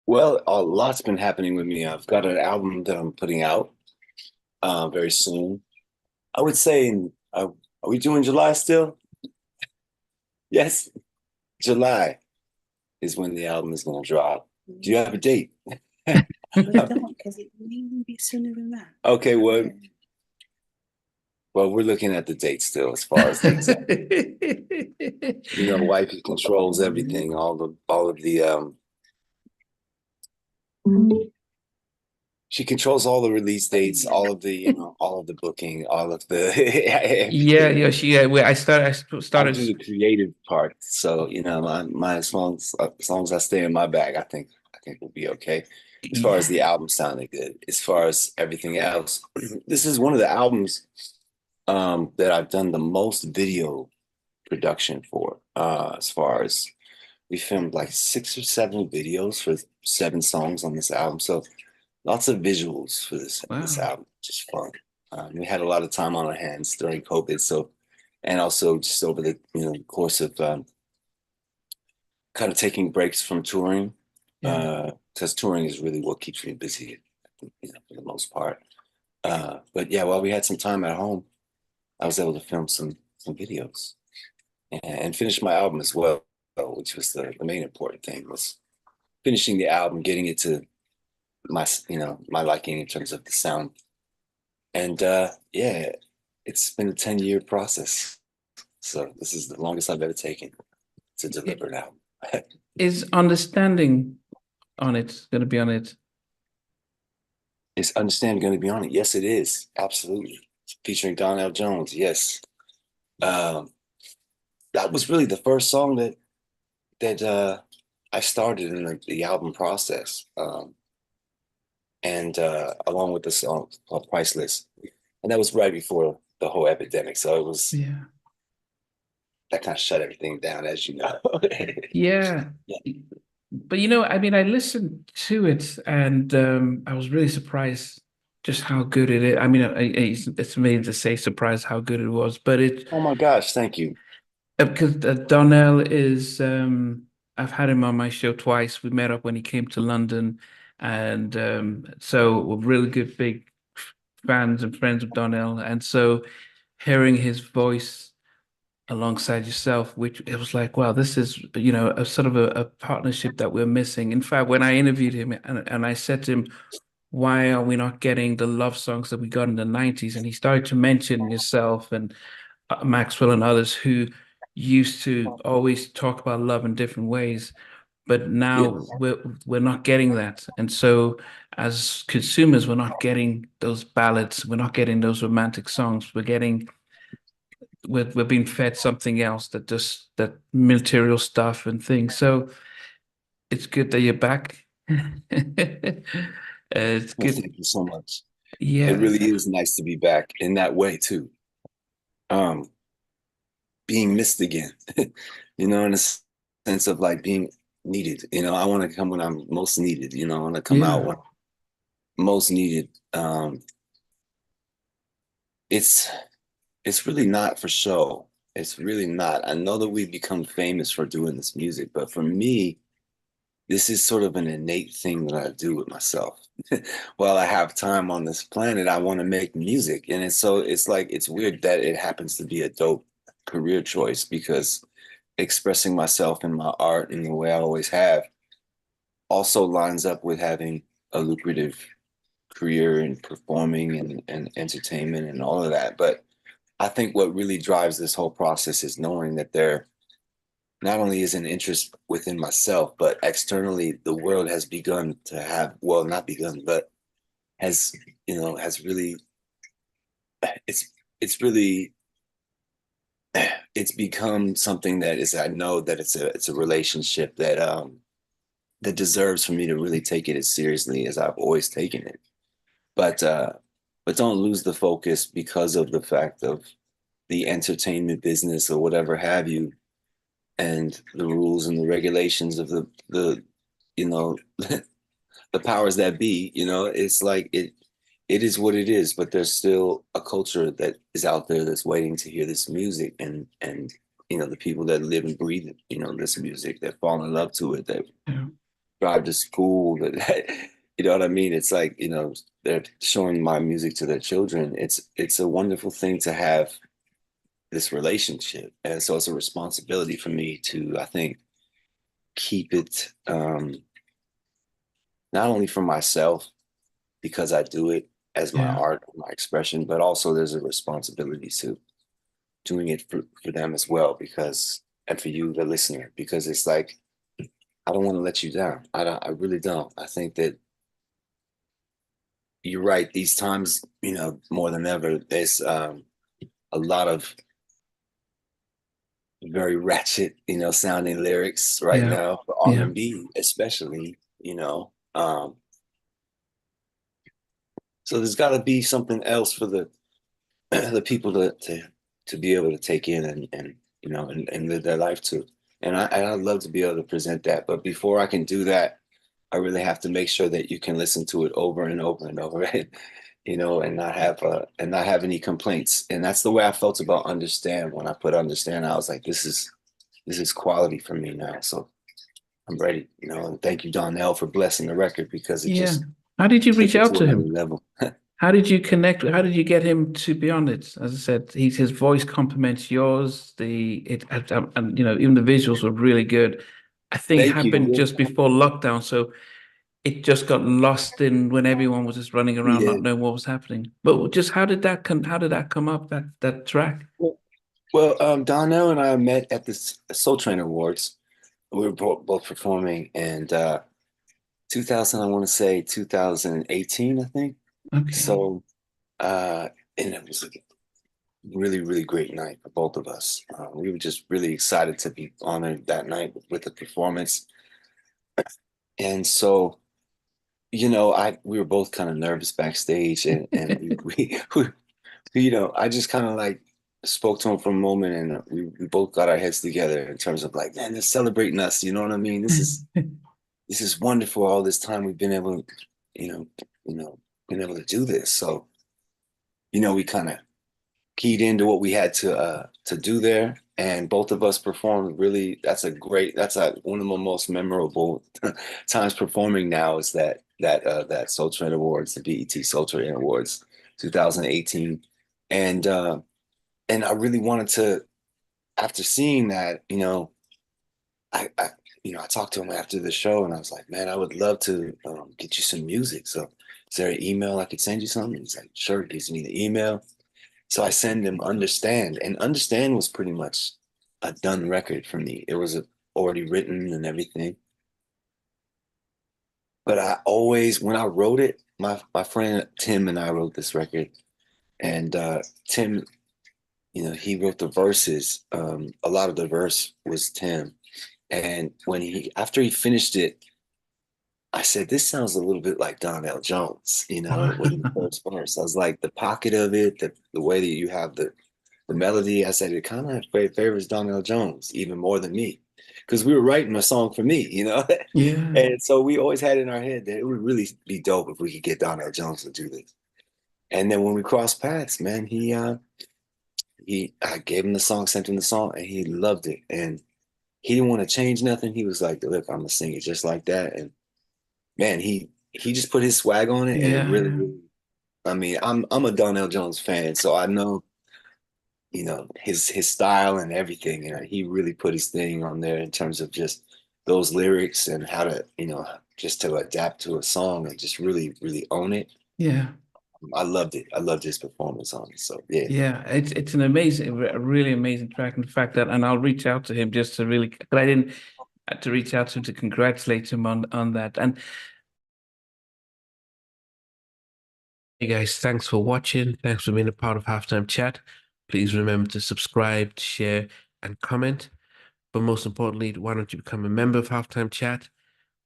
Well, a lot's been happening with me. I've got an album that I'm putting out very soon. I would say, are we doing July still? Yes, July is when the album is going to drop. Do you have a date? We don't, because it may even be sooner than that. Okay, well, we're looking at the date still as far as the exact. Wifey controls everything, all of the she controls all the release dates, all of the booking, all of the Yeah, everything. yeah, I I started. do the creative part, so my as long as I stay in my bag, I think we'll be okay. As far as Yeah. the album sounding good, as far as everything else, this is one of the albums that I've done the most video production for. As far as we filmed like 6 or 7 videos for 7 songs on this album, so lots of visuals for this Wow. album, just fun. We had a lot of time on our hands during COVID, so and also just over the course of kind of taking breaks from touring, Yeah. because touring is really what keeps me busy, for the most part. But yeah, while we had some time at home, I was able to film some videos and finish my album as well, which was the main important thing was finishing the album, getting it to my liking in terms of the sound. And yeah, it's been a 10-year process. So this is the longest I've ever taken to deliver an album. Is understanding on it going to be on it? Is Understand going to be on it? Yes, it is. Absolutely. Featuring Donell Jones. Yes. Um, that was really the first song that I started in the album process. And along with the song called Priceless. And that was right before the whole epidemic. So it was Yeah. that kind of shut everything down, as you know. Yeah. Yeah. But I mean, I listened to it and I was really surprised just how good it is. I mean, it's amazing to say surprised how good it was, but Oh my gosh, thank you. because Donnell is I've had him on my show twice. We met up when he came to London, and so we're really good big fans and friends of Donnell. And so hearing his voice alongside yourself, which it was like, wow, this is, a sort of a partnership that we're missing. In fact, when I interviewed him and I said to him, why are we not getting the love songs that we got in the 90s? And he started to mention yourself and Maxwell and others who used to always talk about love in different ways, but now Yes. we're not getting that. And so as consumers, we're not getting those ballads, we're not getting those romantic songs. We're being fed something else that just that material stuff and things. So it's good that you're back. It's Well, good. thank you so much. It Yeah. really is nice to be back in that way too. Um, being missed again, in a sense of like being needed. I want to come when I'm most needed. I want to come out Yeah. when I'm most needed. It's it's really not for show. It's really not. I know that we've become famous for doing this music, but for me, this is sort of an innate thing that I do with myself. While I have time on this planet, I want to make music. And it's like it's weird that it happens to be a dope career choice because expressing myself in my art in the way I always have also lines up with having a lucrative career in performing and entertainment and all of that. But I think what really drives this whole process is knowing that there not only is an interest within myself, but externally, the world has begun to have, well, not begun, but has, has really, it's, it's really, it's become something that is, I know that it's a relationship that deserves for me to really take it as seriously as I've always taken it. But, uh, but don't lose the focus because of the fact of the entertainment business or whatever have you and the rules and the regulations of the you know the powers that be. It's like it is what it is, but there's still a culture that is out there that's waiting to hear this music, and the people that live and breathe this music, that fall in love to it, that Yeah. drive to school. You know what I mean? It's like, you know, they're showing my music to their children. It's a wonderful thing to have this relationship. And so it's a responsibility for me to, I think, keep it not only for myself because I do it as my Yeah. art, my expression, but also there's a responsibility to doing it for them as well, because, and for you, the listener, because it's like, I don't want to let you down. I really don't. I think that you're right. These times, you know, more than ever, there's a lot of very ratchet, you know, sounding lyrics right Yeah. now for Yeah. R&B, especially, you know. So there's got to be something else for the the people to be able to take in and you know and live their life to. And I'd love to be able to present that, but before I can do that, I really have to make sure that you can listen to it over and over and over, and you know, and not have any complaints. And that's the way I felt about Understand. When I put Understand, I was like, this is quality for me now. So I'm ready, you know. And thank you, Donell, for blessing the record, because it Yeah. just How did you took reach it out to to another him? level. How did you connect? How did you get him to be on it? As I said, his voice complements yours. And you know, even the visuals were really good. I think it Thank happened you. just before lockdown, so it just got lost in when everyone was just running around Yeah. not knowing what was happening. But just how did that come up, that track? Well, Donnell and I met at the Soul Train Awards. We were both performing, and 2000, I want to say 2018, I think. Okay. So, and it was a really, really great night for both of us. We were just really excited to be honored that night with the performance. And so, you know, we were both kind of nervous backstage, and you know, I just kind of like spoke to him for a moment, and we both got our heads together in terms of like, man, they're celebrating us. You know what I mean? This is wonderful. All this time we've been able, you know, you know, been able to do this. So, you know, we kind of keyed into what we had to do there, and both of us performed really. That's one of the most memorable times performing now is that Soul Train Awards, the BET Soul Train Awards 2018. And and I really wanted to, after seeing that, you know, I you know, I talked to him after the show, and I was like, man, I would love to get you some music. So is there an email I could send you something? He's like, sure. He gives me the email. So I send him Understand, and Understand was pretty much a done record for me. It was already written and everything. But I always, when I wrote it, my friend Tim and I wrote this record, and Tim, you know, he wrote the verses. A lot of the verse was Tim. And after he finished it, I said, this sounds a little bit like Donell Jones, you know, with the first verse. I was like, the pocket of it, the way that you have the melody, I said, it kind of favors Donell Jones even more than me. Because we were writing a song for me, you know? Yeah. And so we always had in our head that it would really be dope if we could get Donell Jones to do this. And then when we crossed paths, man, I gave him the song, sent him the song, and he loved it. And he didn't want to change nothing. He was like, look, I'm gonna sing it just like that. And man, he just put his swag on it, and it really, Yeah. really, I mean, I'm a Donell Jones fan, so I know, you know, his style and everything. You know, he really put his thing on there in terms of just those lyrics and how to, you know, just to adapt to a song and just really, really own it. Yeah. I loved it. I loved his performance on it. So yeah. Yeah, it's an amazing, a really amazing track. In fact, that, and I'll reach out to him just to really, but I didn't to reach out to him to congratulate him on that. And hey guys, thanks for watching. Thanks for being a part of Halftime Chat. Please remember to subscribe, share, and comment. But most importantly, why don't you become a member of Halftime Chat?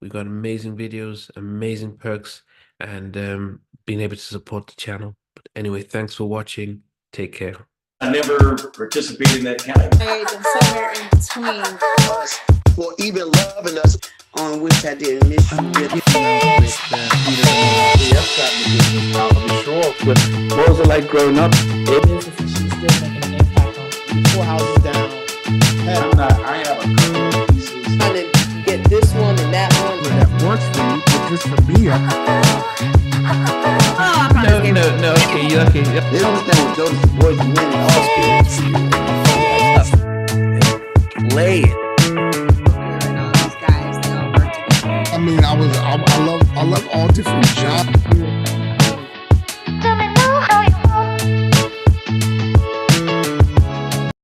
We've got amazing videos, amazing perks, and being able to support the channel. But anyway, thanks for watching. Take care. I never participated in that category. And somewhere in between, For even loving us. on which I didn't miss you with. What was it like growing up? She's still making an impact on 4 houses down. I have a couple of pieces. Trying to get this one and that one. That one just for me. Oh, I probably gave it- No. Okay, you okay? They don't understand what Jonas Boys are winning all spirits. Play it. And all these guys, they all work together. I mean, I love all different genres.